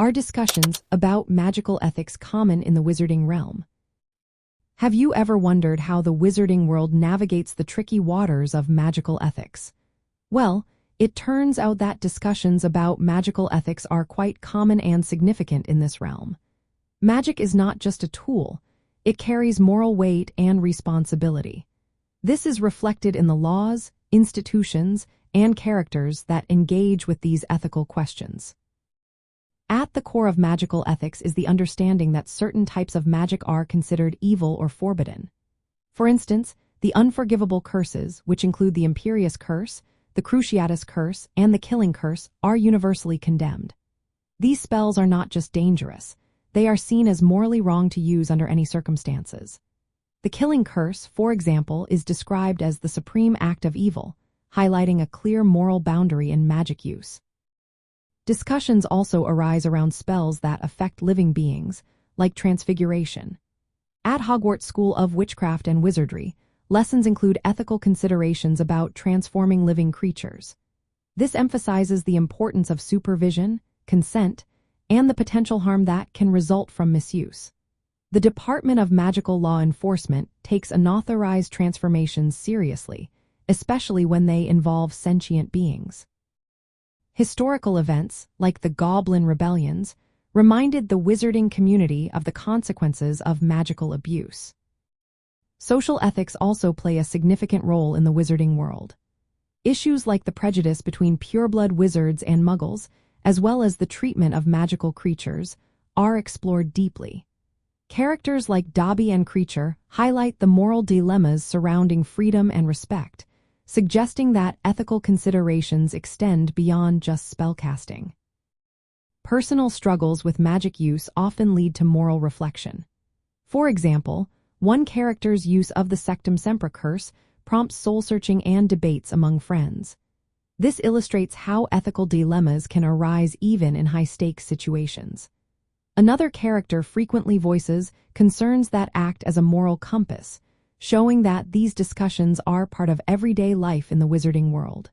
are discussions about magical ethics common in the wizarding realm. Have you ever wondered how the wizarding world navigates the tricky waters of magical ethics? Well, it turns out that discussions about magical ethics are quite common and significant in this realm. Magic is not just a tool, it carries moral weight and responsibility. This is reflected in the laws, institutions, and characters that engage with these ethical questions. At the core of magical ethics is the understanding that certain types of magic are considered evil or forbidden. For instance, the Unforgivable Curses, which include the Imperious Curse, the Cruciatus Curse, and the Killing Curse, are universally condemned. These spells are not just dangerous, they are seen as morally wrong to use under any circumstances. The Killing Curse, for example, is described as the supreme act of evil, highlighting a clear moral boundary in magic use. Discussions also arise around spells that affect living beings, like Transfiguration. At Hogwarts School of Witchcraft and Wizardry, lessons include ethical considerations about transforming living creatures. This emphasizes the importance of supervision, consent, and the potential harm that can result from misuse. The Department of Magical Law Enforcement takes unauthorized transformations seriously, especially when they involve sentient beings. Historical events, like the Goblin Rebellions, reminded the wizarding community of the consequences of magical abuse. Social ethics also play a significant role in the wizarding world. Issues like the prejudice between pureblood wizards and Muggles, as well as the treatment of magical creatures, are explored deeply. Characters like Dobby and Creature highlight the moral dilemmas surrounding freedom and respect, suggesting that ethical considerations extend beyond just spellcasting. Personal struggles with magic use often lead to moral reflection. For example, one character's use of the Sectum Sempra curse prompts soul-searching and debates among friends. This illustrates how ethical dilemmas can arise even in high-stakes situations. Another character frequently voices concerns that act as a moral compass, showing that these discussions are part of everyday life in the wizarding world.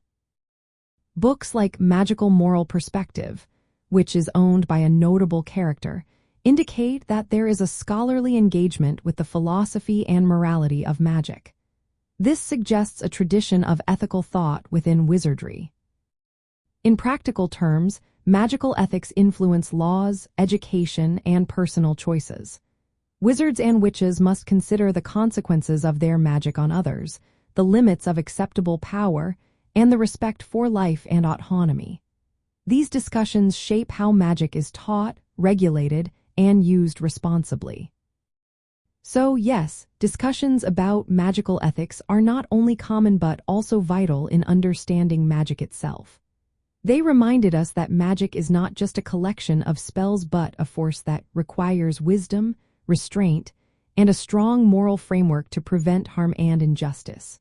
Books like Magical Moral Perspective, which is owned by a notable character, indicate that there is a scholarly engagement with the philosophy and morality of magic. This suggests a tradition of ethical thought within wizardry. In practical terms, magical ethics influence laws, education, and personal choices. Wizards and witches must consider the consequences of their magic on others, the limits of acceptable power, and the respect for life and autonomy. These discussions shape how magic is taught, regulated, and used responsibly. So, yes, discussions about magical ethics are not only common but also vital in understanding magic itself. They reminded us that magic is not just a collection of spells but a force that requires wisdom, restraint, and a strong moral framework to prevent harm and injustice.